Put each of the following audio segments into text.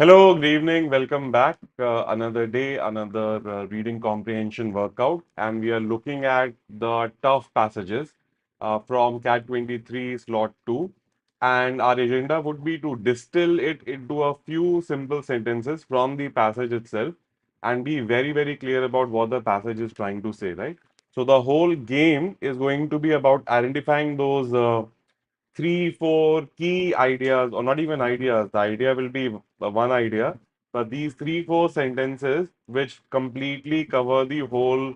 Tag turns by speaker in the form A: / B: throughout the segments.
A: Hello, good evening. Welcome back. Another day, another reading comprehension workout, and we are looking at the tough passages from CAT 23 slot 2. And our agenda would be to distill it into a few simple sentences from the passage itself and be very, very clear about what the passage is trying to say, right? So, the whole game is going to be about identifying those three, four key ideas, or not even ideas. The idea will be one idea, but these three, four sentences which completely cover the whole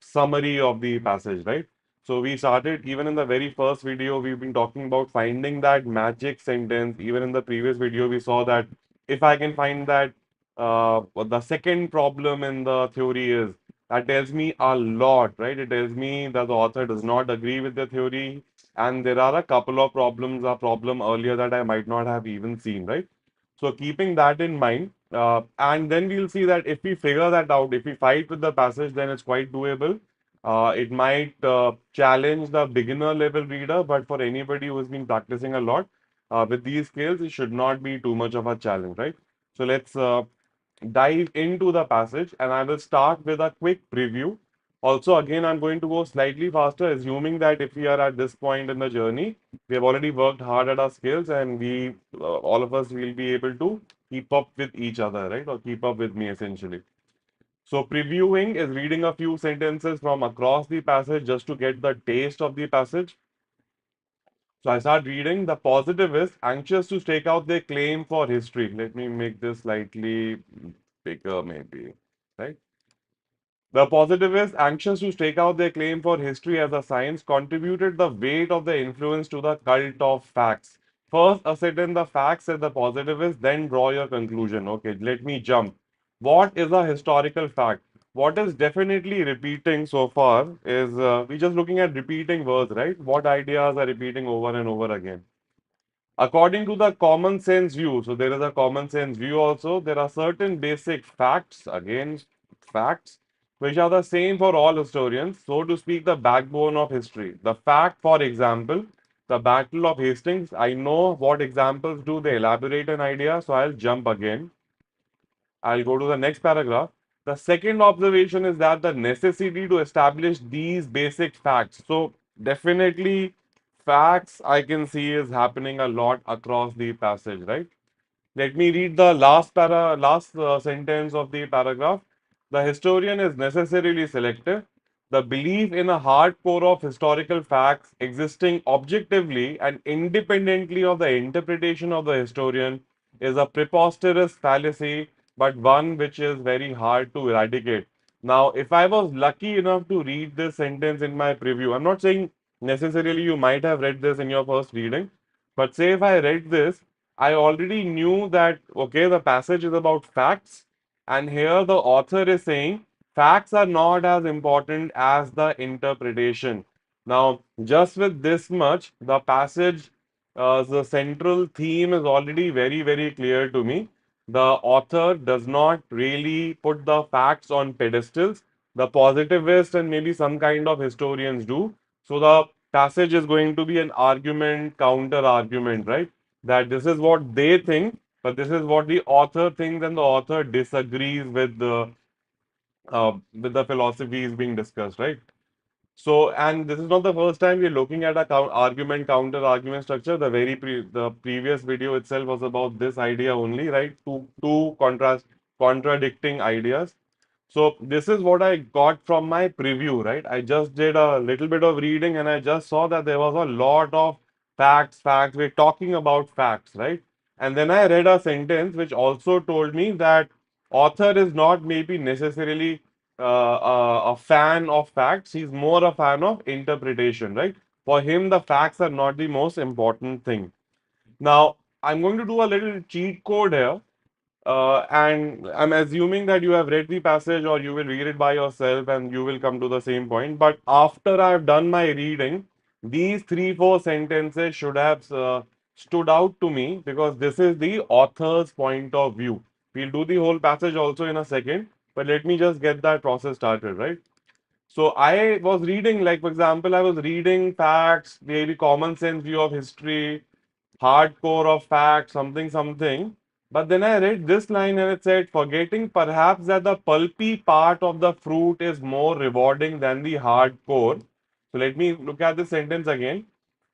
A: summary of the passage, right? So we started even in the very first video, we've been talking about finding that magic sentence. Even in the previous video, we saw that if I can find that, what the second problem in the theory is, that tells me a lot, right? It tells me that the author does not agree with the theory, and there are a couple of problems, a problem earlier that I might not have even seen, right? So keeping that in mind, and then we'll see that if we figure that out, if we fight with the passage, then it's quite doable. It might challenge the beginner level reader, but for anybody who has been practicing a lot with these skills, it should not be too much of a challenge, right? So let's dive into the passage, and I will start with a quick preview. Also, again, I'm going to go slightly faster, assuming that if we are at this point in the journey, we have already worked hard at our skills, and all of us, will be able to keep up with each other, right? Or keep up with me essentially. So, previewing is reading a few sentences from across the passage just to get the taste of the passage. So, I start reading. The positivist, anxious to stake out their claim for history. Let me make this slightly bigger, maybe, right? The positivists, anxious to stake out their claim for history as a science, contributed the weight of the influence to the cult of facts. First, ascertain the facts, said the positivists, then draw your conclusion. Okay, let me jump. What is a historical fact? What is definitely repeating so far is we're just looking at repeating words, right? What ideas are repeating over and over again? According to the common sense view, so there is a common sense view also, there are certain basic facts, again, facts, which are the same for all historians, so to speak, the backbone of history. The fact, for example, the Battle of Hastings, I know what examples do, they elaborate an idea, so I'll jump again. I'll go to the next paragraph. The second observation is that the necessity to establish these basic facts. So, definitely, facts I can see is happening a lot across the passage, right? Let me read the last sentence of the paragraph. The historian is necessarily selective. The belief in a hard core of historical facts existing objectively and independently of the interpretation of the historian is a preposterous fallacy, but one which is very hard to eradicate. Now, if I was lucky enough to read this sentence in my preview, I'm not saying necessarily you might have read this in your first reading, but say if I read this, I already knew that, okay, the passage is about facts, and here the author is saying facts are not as important as the interpretation. Now, just with this much, the passage, the central theme is already very, very clear to me. The author does not really put the facts on pedestals. The positivist and maybe some kind of historians do. So, the passage is going to be an argument, counter argument, right? That this is what they think, but this is what the author thinks, and the author disagrees with the philosophies being discussed, right? So, and this is not the first time we're looking at a argument, counter argument structure. The previous video itself was about this idea only, right? Two contradicting ideas. So this is what I got from my preview, right? I just did a little bit of reading and I just saw that there was a lot of facts. We're talking about facts, right? And then I read a sentence which also told me that author is not maybe necessarily a fan of facts. He's more a fan of interpretation, right? For him, the facts are not the most important thing. Now, I'm going to do a little cheat code here, and I'm assuming that you have read the passage or you will read it by yourself and you will come to the same point. But after I've done my reading, these three, four sentences should have stood out to me because this is the author's point of view. We'll do the whole passage also in a second, but let me just get that process started, right? So I was reading, like for example, I was reading facts, maybe common sense view of history, hardcore of facts, something, something. But then I read this line and it said, forgetting perhaps that the pulpy part of the fruit is more rewarding than the hard core. So let me look at the sentence again.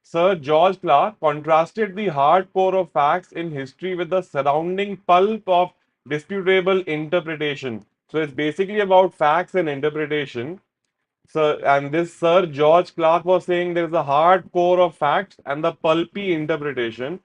A: Sir George Clark contrasted the hard core of facts in history with the surrounding pulp of disputable interpretation. So it's basically about facts and interpretation. And this Sir George Clark was saying there is a hard core of facts and the pulpy interpretation.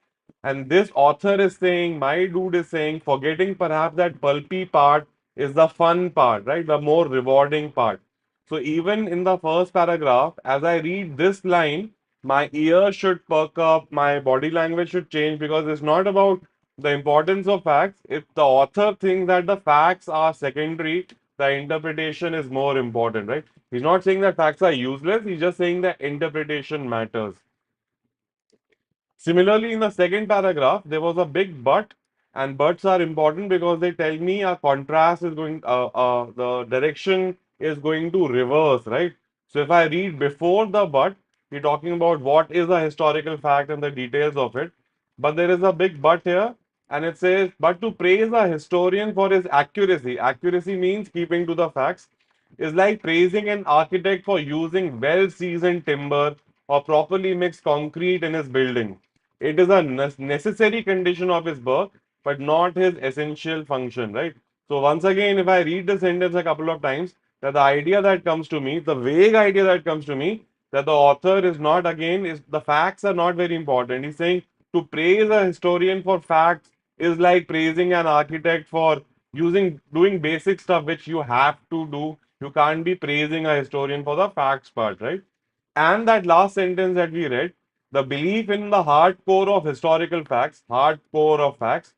A: And this author is saying, my dude is saying, forgetting perhaps that pulpy part is the fun part, right? The more rewarding part. So even in the first paragraph, as I read this line, my ear should perk up, my body language should change because it's not about the importance of facts. If the author thinks that the facts are secondary, the interpretation is more important, right? He's not saying that facts are useless, he's just saying that interpretation matters. Similarly, in the second paragraph, there was a big but, and buts are important because they tell me a contrast is the direction is going to reverse, right? So if I read before the but, we're talking about what is a historical fact and the details of it. But there is a big but here, and it says, but to praise a historian for his accuracy, accuracy means keeping to the facts, is like praising an architect for using well seasoned timber or properly mixed concrete in his building. It is a necessary condition of his work, but not his essential function, right? So once again, if I read the sentence a couple of times, that the idea that comes to me, the vague idea that comes to me, that the author is not again, is the facts are not very important. He's saying to praise a historian for facts is like praising an architect for doing basic stuff which you have to do. You can't be praising a historian for the facts part, right? And that last sentence that we read, the belief in the hardcore of historical facts, hardcore of facts,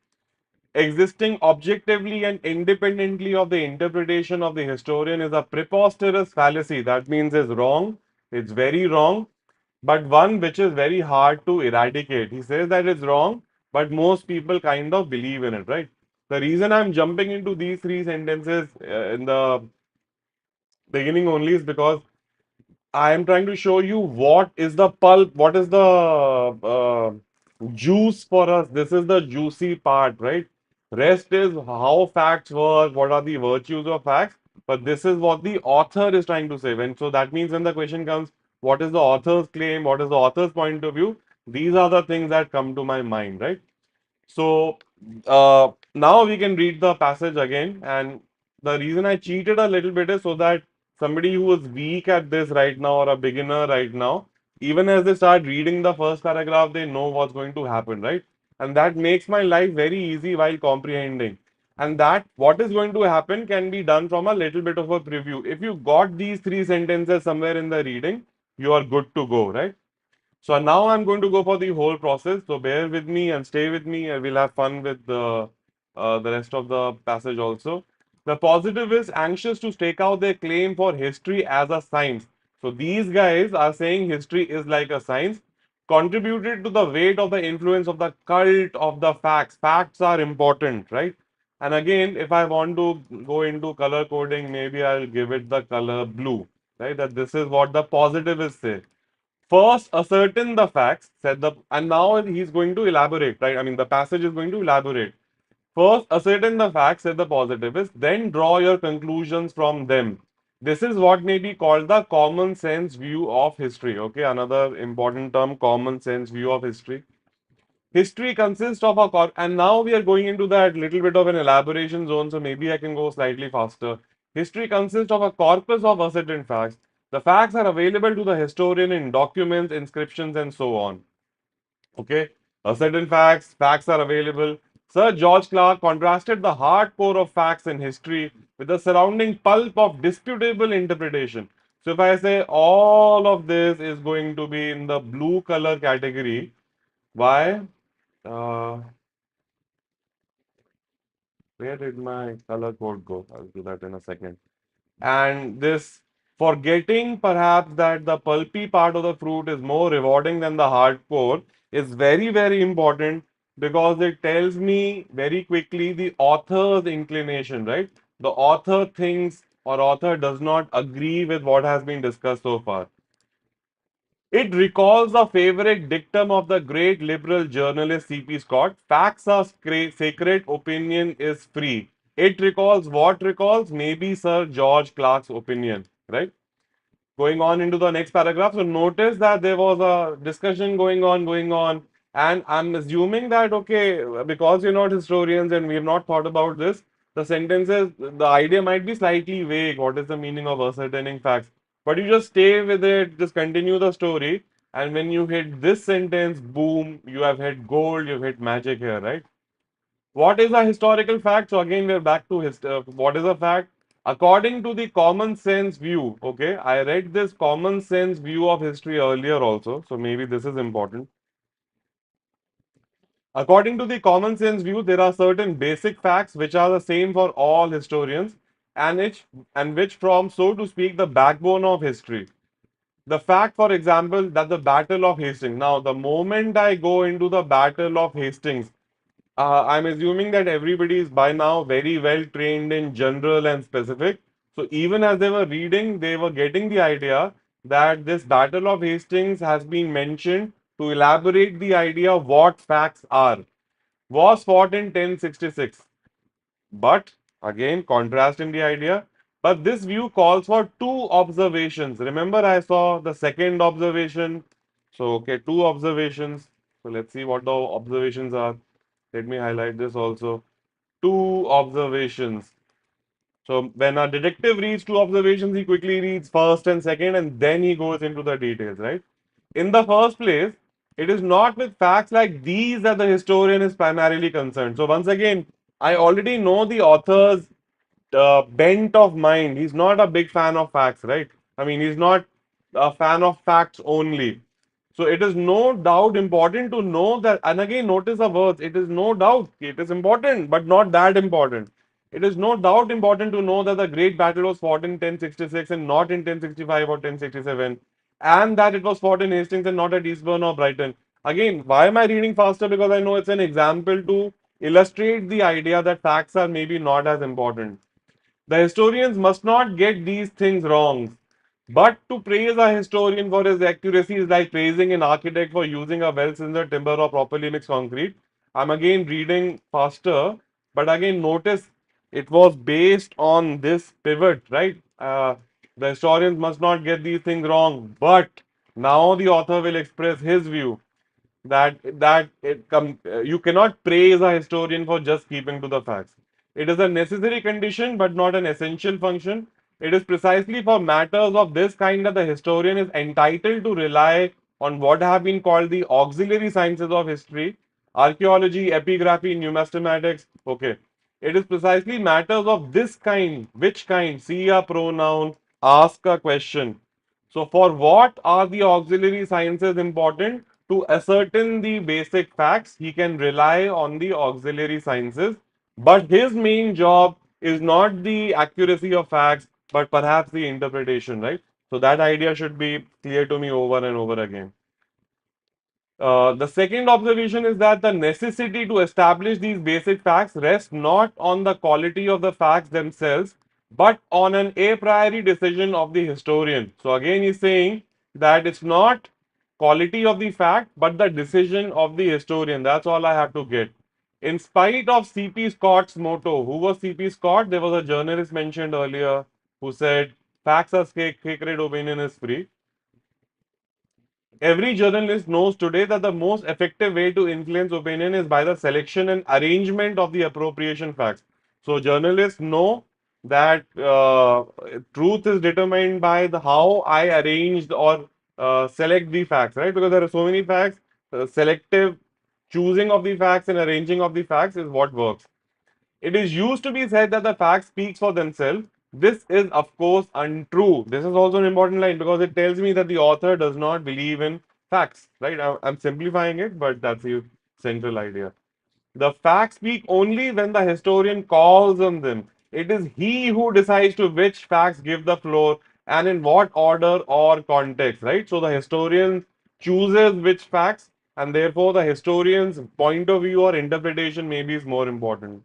A: existing objectively and independently of the interpretation of the historian is a preposterous fallacy. That means is wrong. It's very wrong, but one which is very hard to eradicate. He says that it's wrong, but most people kind of believe in it, right? The reason I'm jumping into these three sentences in the beginning only is because I am trying to show you what is the pulp, what is the juice for us. This is the juicy part, right? Rest is how facts work, what are the virtues of facts, but this is what the author is trying to say. When so that means when the question comes, what is the author's claim, what is the author's point of view? These are the things that come to my mind, right? So now we can read the passage again. And the reason I cheated a little bit is so that somebody who is weak at this right now or a beginner right now, even as they start reading the first paragraph, they know what's going to happen, right? And that makes my life very easy while comprehending. And that what is going to happen can be done from a little bit of a preview. If you got these three sentences somewhere in the reading, you are good to go, right? So now I'm going to go for the whole process. So bear with me and stay with me, and we'll have fun with the rest of the passage also. The positivists anxious to stake out their claim for history as a science. So these guys are saying history is like a science, contributed to the weight of the influence of the cult of the facts. Facts are important, right? And again, if I want to go into color coding, maybe I'll give it the color blue, right? That this is what the positivists say. First, ascertain the facts, said the, and now he's going to elaborate, right? I mean, the passage is going to elaborate. First, ascertain the facts, said the positivist, then draw your conclusions from them. This is what may be called the common sense view of history. Okay, another important term, common sense view of history. History consists of a and now we are going into that little bit of an elaboration zone, so maybe I can go slightly faster. History consists of a corpus of ascertain facts. The facts are available to the historian in documents, inscriptions, and so on. Okay, ascertain facts, facts are available. Sir George Clark contrasted the hard core of facts in history with the surrounding pulp of disputable interpretation. So if I say all of this is going to be in the blue color category, why? Uh, where did my color code go? I'll do that in a second. And this forgetting perhaps that the pulpy part of the fruit is more rewarding than the hard core is very, very important because it tells me very quickly the author's inclination, right? The author thinks or author does not agree with what has been discussed so far. It recalls a favorite dictum of the great liberal journalist C.P. Scott: facts are sacred, opinion is free. It recalls what recalls? Maybe Sir George Clarke's opinion, right? Going on into the next paragraph, so notice that there was a discussion going on, and I'm assuming that, okay, because you're not historians and we have not thought about this, the sentences, the idea might be slightly vague. What is the meaning of ascertaining facts? But you just stay with it, just continue the story, and when you hit this sentence, boom, you have hit gold, you've hit magic here, right? What is a historical fact? So again, we're back to what is a fact? According to the common sense view, okay, I read this common sense view of history earlier also, so maybe this is important. According to the common sense view, there are certain basic facts which are the same for all historians, and which form, so to speak, the backbone of history. The fact, for example, that the Battle of Hastings. Now, the moment I go into the Battle of Hastings, I'm assuming that everybody is by now very well trained in general and specific. So even as they were reading, they were getting the idea that this Battle of Hastings has been mentioned to elaborate the idea of what facts are. Was fought in 1066. But again, contrast in the idea. But this view calls for two observations. Remember, I saw the second observation. So, okay, two observations. So, let's see what the observations are. Let me highlight this also. Two observations. So, when a detective reads two observations, he quickly reads first and second, and then he goes into the details, right? In the first place, it is not with facts like these that the historian is primarily concerned. So, once again, I already know the author's bent of mind. He's not a big fan of facts, right? I mean, he's not a fan of facts only. So it is no doubt important to know that, and again, notice the words. It is no doubt. It is important, but not that important. It is no doubt important to know that the great battle was fought in 1066 and not in 1065 or 1067, and that it was fought in Hastings and not at Eastbourne or Brighton. Again, why am I reading faster? Because I know it's an example to illustrate the idea that facts are maybe not as important. The historians must not get these things wrong. But to praise a historian for his accuracy is like praising an architect for using a well cinctured timber or properly mixed concrete. I'm again reading faster, but again notice it was based on this pivot, right? The historians must not get these things wrong, but now the author will express his view that you cannot praise a historian for just keeping to the facts. It is a necessary condition but not an essential function. It is precisely for matters of this kind that the historian is entitled to rely on what have been called the auxiliary sciences of history: archaeology, epigraphy, numismatics. Okay, it is precisely matters of this kind, which kind? See a pronoun, ask a question. So, for what are the auxiliary sciences important? To ascertain the basic facts, he can rely on the auxiliary sciences, but his main job is not the accuracy of facts, but perhaps the interpretation, right? So, that idea should be clear to me over and over again. The second observation is that the necessity to establish these basic facts rests not on the quality of the facts themselves, but on an a priori decision of the historian. So again, he's saying that it's not quality of the fact, but the decision of the historian. That's all I have to get. In spite of C.P. Scott's motto, who was C.P. Scott? There was a journalist mentioned earlier who said, "Facts are sacred, opinion is free." Every journalist knows today that the most effective way to influence opinion is by the selection and arrangement of the appropriation facts. So journalists know that truth is determined by the how I arranged or select the facts, right? Because there are so many facts, selective choosing of the facts and arranging of the facts is what works. It is used to be said that the facts speaks for themselves. This is of course untrue. This is also an important line because it tells me that the author does not believe in facts, right? I'm simplifying it, but that's the central idea. The facts speak only when the historian calls on them. It is he who decides to which facts give the floor and in what order or context, right? So the historian chooses which facts, and therefore the historian's point of view or interpretation maybe is more important.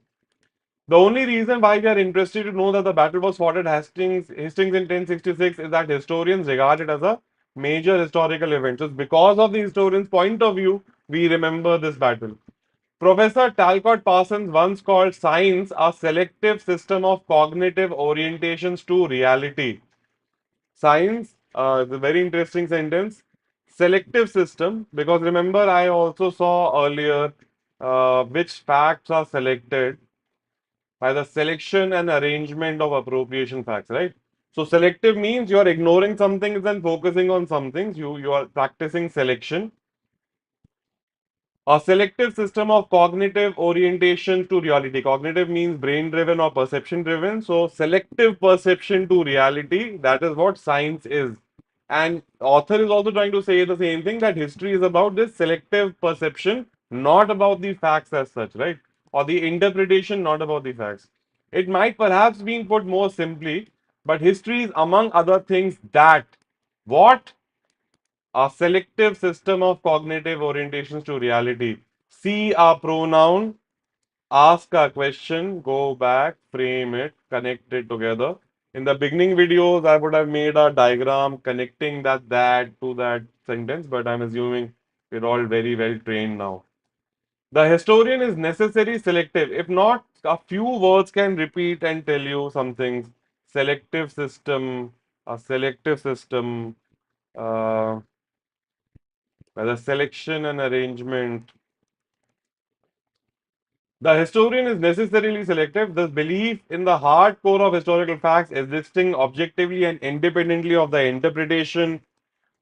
A: The only reason why we are interested to know that the battle was fought at Hastings in 1066 is that historians regard it as a major historical events. Just because of the historian's point of view, we remember this battle. Professor Talcott Parsons once called science a selective system of cognitive orientations to reality. Science is a very interesting sentence. Selective system, because remember, I also saw earlier which facts are selected by the selection and arrangement of appropriation facts, right? So selective means you are ignoring some things and focusing on some things. You are practicing selection. A selective system of cognitive orientation to reality. Cognitive means brain driven or perception driven. So selective perception to reality, that is what science is. And author is also trying to say the same thing, that history is about this selective perception, not about the facts as such, right? Or the interpretation, not about the facts. It might perhaps be put more simply, but history is among other things that what a selective system of cognitive orientations to reality. See a pronoun, ask a question, go back, frame it, connect it together. In the beginning videos, I would have made a diagram connecting that to that sentence, but I'm assuming we're all very well trained now. The historian is necessary selective. If not, a few words can repeat and tell you some things. Selective system, a selective system, uh, the selection and arrangement. The historian is necessarily selective. This belief in the hard core of historical facts existing objectively and independently of the interpretation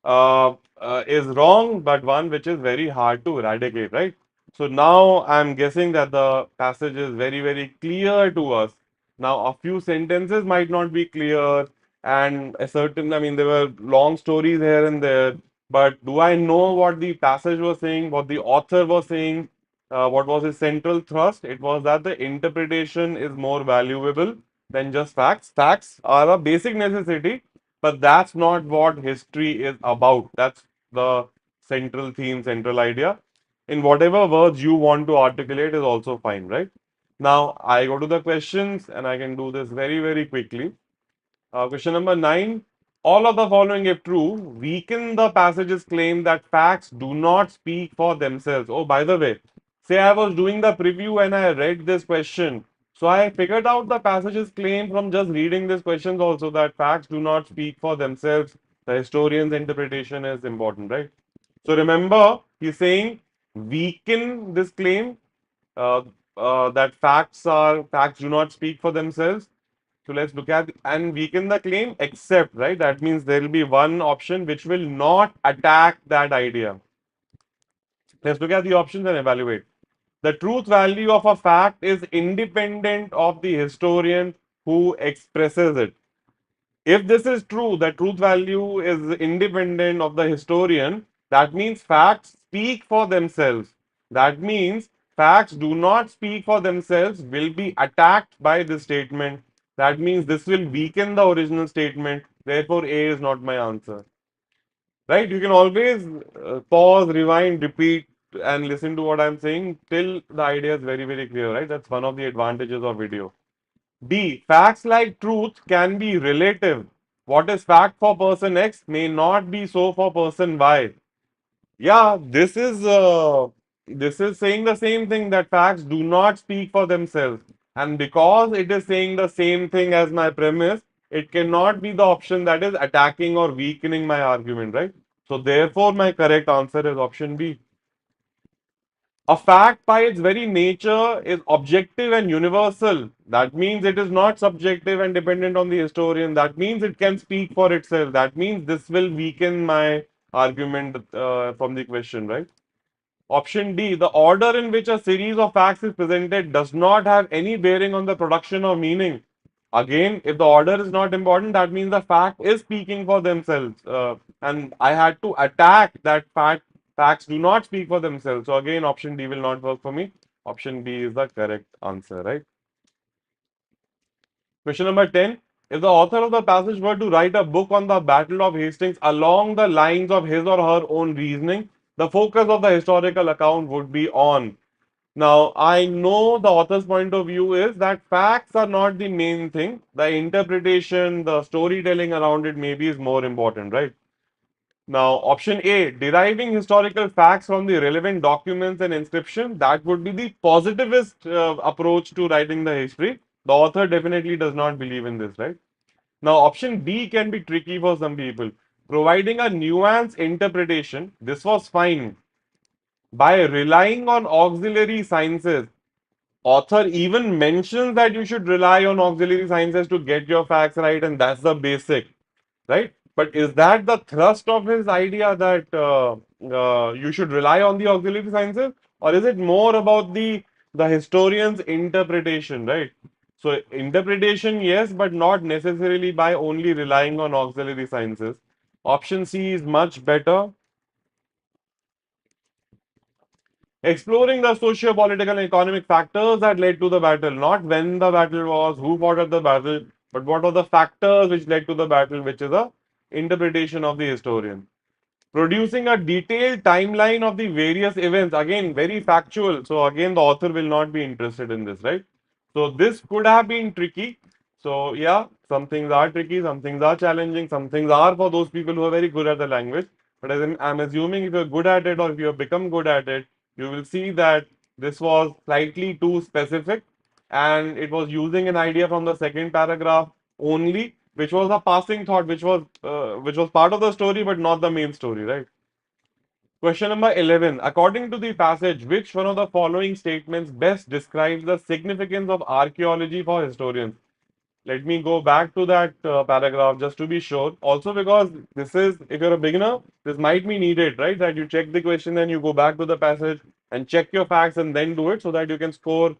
A: is wrong, but one which is very hard to eradicate, right? So now I'm guessing that the passage is very, very clear to us. Now, a few sentences might not be clear, and a certain, I mean, there were long stories here and there, but do I know what the passage was saying, what the author was saying, what was his central thrust? It was that the interpretation is more valuable than just facts. Facts are a basic necessity, but that's not what history is about. That's the central theme, central idea. In whatever words you want to articulate is also fine, right? Now, I go to the questions and I can do this very, very quickly. Question number 9. All of the following, if true, weaken the passage's claim that facts do not speak for themselves. Oh, by the way, say I was doing the preview and I read this question. So I figured out the passage's claim from just reading these questions also, that facts do not speak for themselves. The historian's interpretation is important, right? So remember, he's saying weaken this claim, uh, that facts do not speak for themselves. So let's look at and weaken the claim, except, right? That means there will be one option which will not attack that idea. Let's look at the options and evaluate. The truth value of a fact is independent of the historian who expresses it. If this is true, the truth value is independent of the historian, that means facts speak for themselves. That means facts do not speak for themselves, will be attacked by this statement. That means this will weaken the original statement. Therefore, A is not my answer. Right? You can always pause, rewind, repeat, and listen to what I'm saying till the idea is very, very clear, right? That's one of the advantages of video. D. Facts like truth can be relative. What is fact for person X may not be so for person Y. Yeah, this is saying the same thing, that facts do not speak for themselves. And because it is saying the same thing as my premise, it cannot be the option that is attacking or weakening my argument, right? So therefore, my correct answer is option B. A fact by its very nature is objective and universal. That means it is not subjective and dependent on the historian. That means it can speak for itself. That means this will weaken my argument from the question, right? Option D, the order in which a series of facts is presented does not have any bearing on the production of meaning. Again, if the order is not important, that means the fact is speaking for themselves. And I had to attack that fact. Facts do not speak for themselves. So again, option D will not work for me. Option B is the correct answer, right? Question number 10. If the author of the passage were to write a book on the Battle of Hastings along the lines of his or her own reasoning, the focus of the historical account would be on. Now, I know the author's point of view is that facts are not the main thing. The interpretation, the storytelling around it maybe is more important, right? Now, option A, deriving historical facts from the relevant documents and inscription, that would be the positivist approach to writing the history. The author definitely does not believe in this, right? Now, option B can be tricky for some people. Providing a nuanced interpretation, this was fine. By relying on auxiliary sciences, author even mentions that you should rely on auxiliary sciences to get your facts right, and that's the basic, right? But is that the thrust of his idea that you should rely on the auxiliary sciences, or is it more about the historian's interpretation, right? So interpretation, yes, but not necessarily by only relying on auxiliary sciences. Option C is much better. Exploring the socio-political and economic factors that led to the battle, not when the battle was, who fought at the battle, but what are the factors which led to the battle, which is a interpretation of the historian. Producing a detailed timeline of the various events, again, very factual. So, again, the author will not be interested in this, right? So, this could have been tricky. So, yeah, some things are tricky, some things are challenging, some things are for those people who are very good at the language. But as I'm assuming if you're good at it or if you have become good at it, you will see that this was slightly too specific and it was using an idea from the second paragraph only, which was a passing thought, which was part of the story but not the main story, right? Question number 11. According to the passage, which one of the following statements best describes the significance of archaeology for historians? Let me go back to that paragraph just to be sure. Also, because this is, if you're a beginner, this might be needed, right? That you check the question, then you go back to the passage and check your facts and then do it so that you can score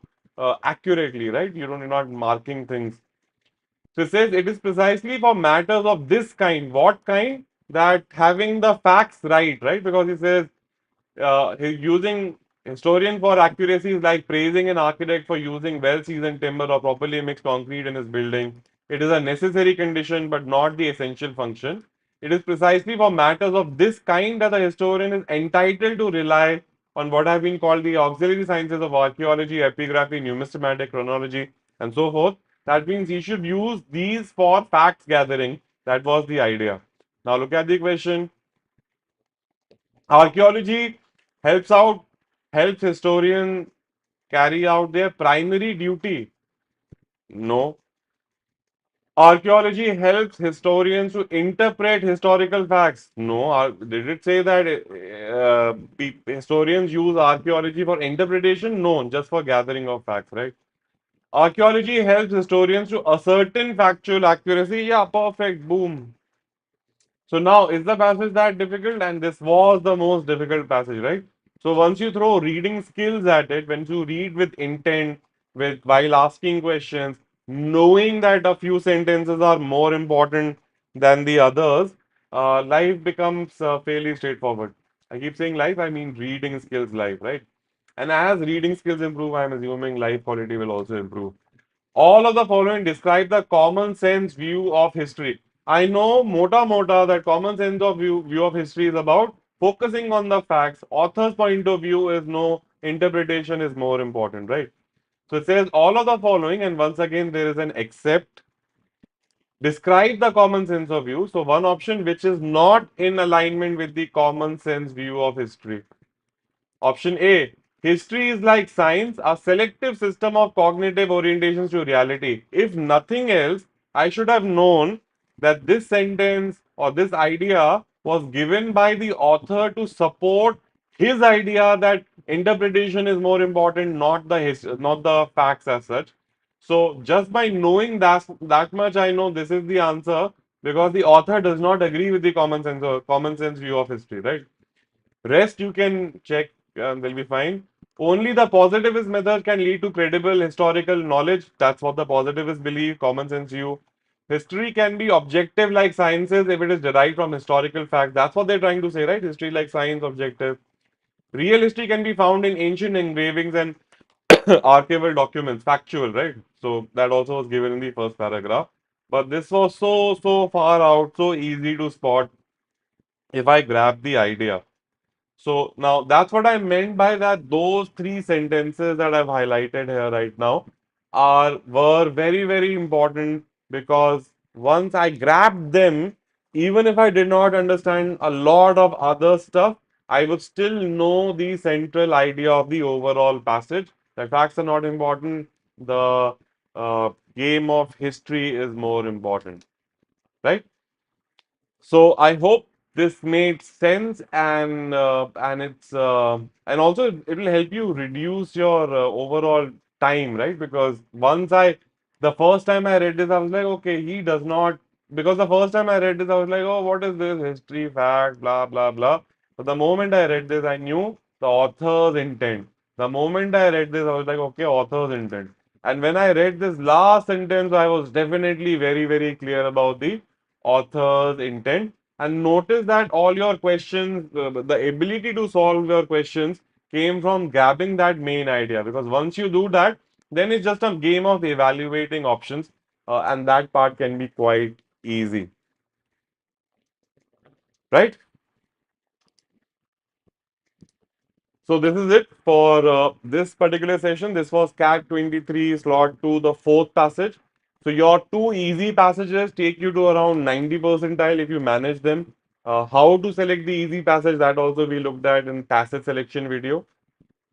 A: accurately, right? You're not marking things. So it says it is precisely for matters of this kind. What kind? That having the facts right, right? Because he says he's using historian for accuracy is like praising an architect for using well-seasoned timber or properly mixed concrete in his building. It is a necessary condition but not the essential function. It is precisely for matters of this kind that the historian is entitled to rely on what have been called the auxiliary sciences of archaeology, epigraphy, numismatic, chronology, and so forth. That means he should use these for facts gathering. That was the idea. Now look at the question. Archaeology helps out, helps historians carry out their primary duty. No. Archaeology helps historians to interpret historical facts. No. Did it say that historians use archaeology for interpretation? No, just for gathering of facts, right? Archaeology helps historians to ascertain factual accuracy. Yeah, perfect. Boom. So now, is the passage that difficult? And this was the most difficult passage, right? So once you throw reading skills at it, when you read with intent, with while asking questions, knowing that a few sentences are more important than the others, life becomes fairly straightforward. I keep saying life, I mean reading skills life, right? And as reading skills improve, I'm assuming life quality will also improve. All of the following describe the common sense view of history. I know mota that common sense of view of history is about focusing on the facts. Author's point of view is no, interpretation is more important, right? So it says all of the following, and once again there is an except. Describe the common sense of view. So one option which is not in alignment with the common sense view of history. Option A. History is like science, a selective system of cognitive orientations to reality. If nothing else, I should have known that this sentence or this idea was given by the author to support his idea that interpretation is more important, not the facts as such. So just by knowing that much, I know this is the answer because the author does not agree with the common sense view of history, right? Rest you can check, will be fine. Only the positivist method can lead to credible historical knowledge. That's what the positivists believe, common sense view. History can be objective like sciences if it is derived from historical facts. That's what they're trying to say, right? History like science, objective. Real history can be found in ancient engravings and archival documents, factual, right? So that also was given in the first paragraph. But this was so far out, so easy to spot if I grab the idea. So now that's what I meant by that. Those three sentences that I've highlighted here right now are were very important because once I grabbed them, even if I did not understand a lot of other stuff, I would still know the central idea of the overall passage. The facts are not important. The game of history is more important, right? So I hope this made sense, and it's and also it will help you reduce your overall time, right? Because once I the first time I read this, I was like, okay, he does not, because the first time I read this, I was like, oh, what is this history fact, blah blah blah. But the moment I read this, I knew the author's intent. The moment I read this, I was like, okay, author's intent. And when I read this last sentence, I was definitely very, very clear about the author's intent. And notice that all your questions, the ability to solve your questions came from grabbing that main idea. Because once you do that, then it's just a game of evaluating options, and that part can be quite easy, right? So this is it for this particular session. This was CAT 23 slot 2, the fourth passage. So your two easy passages take you to around 90 percentile if you manage them. How to select the easy passage, that also we looked at in passage selection video.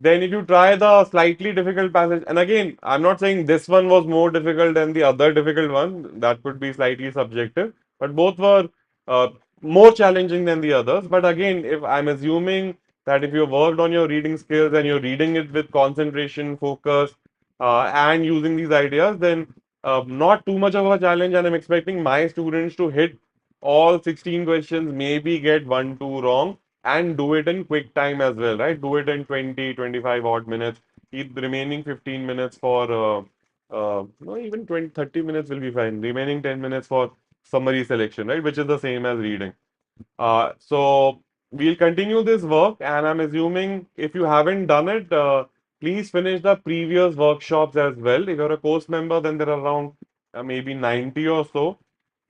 A: Then if you try the slightly difficult passage, and again, I'm not saying this one was more difficult than the other difficult one, that could be slightly subjective, but both were uh, more challenging than the others. But again, if I'm assuming that if you worked on your reading skills and you're reading it with concentration, focus, and using these ideas, then not too much of a challenge. And I'm expecting my students to hit all 16 questions, maybe get one, two wrong, and do it in quick time as well, right? Do it in 20, 25 odd minutes. Keep the remaining 15 minutes for, no, even 20, 30 minutes will be fine. Remaining 10 minutes for summary selection, right? Which is the same as reading. So we'll continue this work, and I'm assuming if you haven't done it, please finish the previous workshops as well. If you're a course member, then there are around maybe 90 or so.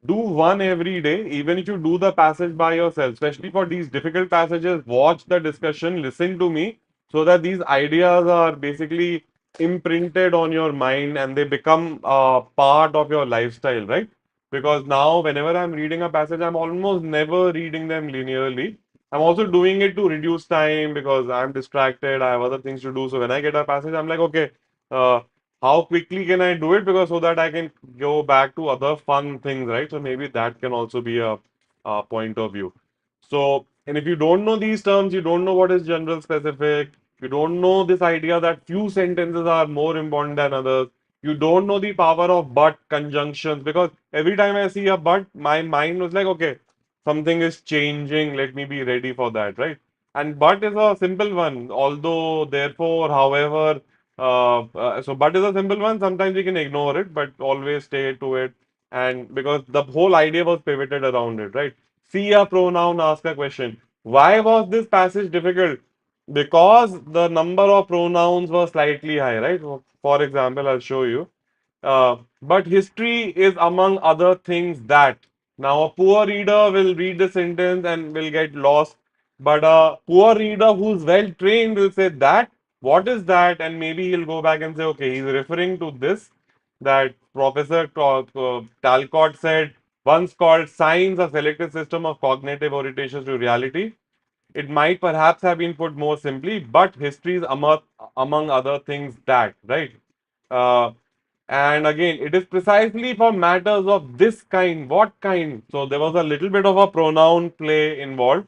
A: Do one every day, even if you do the passage by yourself, especially for these difficult passages, watch the discussion, listen to me, so that these ideas are basically imprinted on your mind and they become part of your lifestyle, right? Because now, whenever I'm reading a passage, I'm almost never reading them linearly. I'm also doing it to reduce time because I'm distracted, I have other things to do. So when I get a passage, I'm like, okay, uh, how quickly can I do it? Because so that I can go back to other fun things, right? So maybe that can also be a point of view. So, and if you don't know these terms, you don't know what is general specific, you don't know this idea that few sentences are more important than others, you don't know the power of but conjunctions, because every time I see a but, my mind was like, okay, something is changing, let me be ready for that, right? And but is a simple one, although, therefore, however, so but is a simple one. Sometimes we can ignore it, but always stay to it. And because the whole idea was pivoted around it, right? See a pronoun, ask a question. Why was this passage difficult? Because the number of pronouns was slightly high, right? For example, I'll show you. But history is among other things that. Now, a poor reader will read the sentence and will get lost. But a poor reader who's well trained will say that, what is that? And maybe he'll go back and say, okay, he's referring to this, that Professor Talcott said, once called science, a selective system of cognitive orientations to reality. It might perhaps have been put more simply, but history is among other things that, right? Uh, and again, it is precisely for matters of this kind. What kind? So there was a little bit of a pronoun play involved.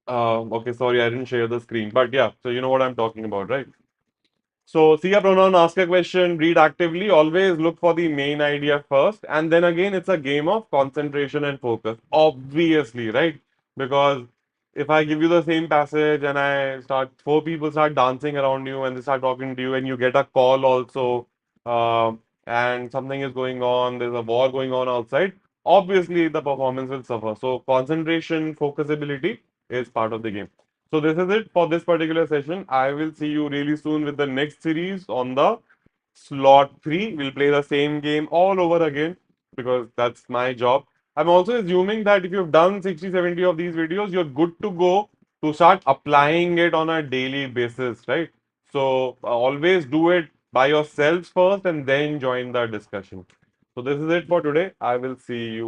A: Okay, sorry, I didn't share the screen, but yeah, so you know what I'm talking about, right? So see a pronoun, ask a question, read actively, always look for the main idea first. And then again, it's a game of concentration and focus, obviously, right? Because if I give you the same passage and four people start dancing around you and they start talking to you and you get a call also, uh, and something is going on, there's a war going on outside, obviously the performance will suffer. So concentration, focus ability is part of the game. So this is it for this particular session. I will see you really soon with the next series on the slot 3. We'll play the same game all over again because that's my job. I'm also assuming that if you've done 60, 70 of these videos, you're good to go to start applying it on a daily basis, right? So always do it by yourselves first and then join the discussion. So this is it for today. I will see you.